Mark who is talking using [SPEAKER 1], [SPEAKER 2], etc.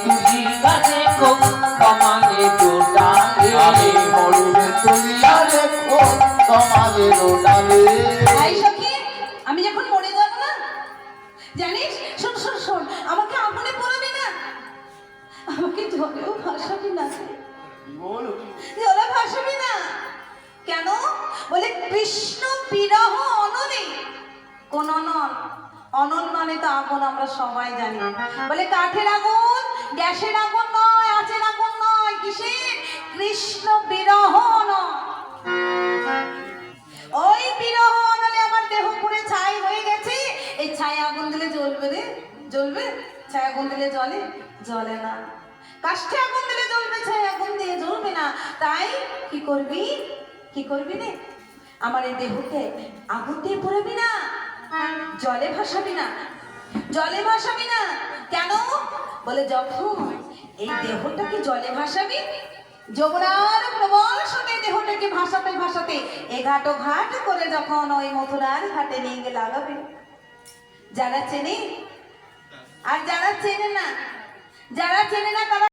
[SPEAKER 1] তুলিয়া দেখো তোমাদের ডালে,
[SPEAKER 2] আমি হরিণে তুলিয়া দেখো তোমাদের ডালে।
[SPEAKER 3] তাই সখী, আমি যখন মরে যাব না, জানিস, শোন শোন শোন, আমাকে আগুনে পোড়াবি না, আমাকে জলেও ভাসাবি না, জলে ভাসাবি না। কেন? বলে কৃষ্ণ বিরহ অনলে। কোন অনল? অনল মানে তো আগুন, আমরা সবাই জানি। বলে কাঠের আগুন, গ্যাসের আগুন নয়, আঁচের আগুন নয়, কিসের? কৃষ্ণ বিরহ অনল। ওই বিরহ অনলে আমার দেহ পুড়ে ছাই হয়ে গেছে। এই ছাই আগুন দিলে জ্বলবে রে? জ্বলবে? ছাই আগুন দিলে জ্বলে? জ্বলে না। কাষ্ঠে আগুন দিলে জ্বলবে, ছাই আগুন দিয়ে জ্বলবে না। তাই কি করবি? কি করবি রে? আমার এই দেহকে আগুন দিয়ে পোড়াবি না, জলে ভাসাবি না, জলে ভাসাবি না। কেন? বলে যখন এই দেহটাকে জলে ভাসাবি, যমুনার প্রবল স্রোতে দেহটাকে ভাসাতে ভাসাতে এঘাট ও ঘাট করে যখন ওই মথুরার ঘাটে নিয়ে গিয়ে লাগাবে, যারা চেনে আর যারা চেনে না, যারা চেনে না তারা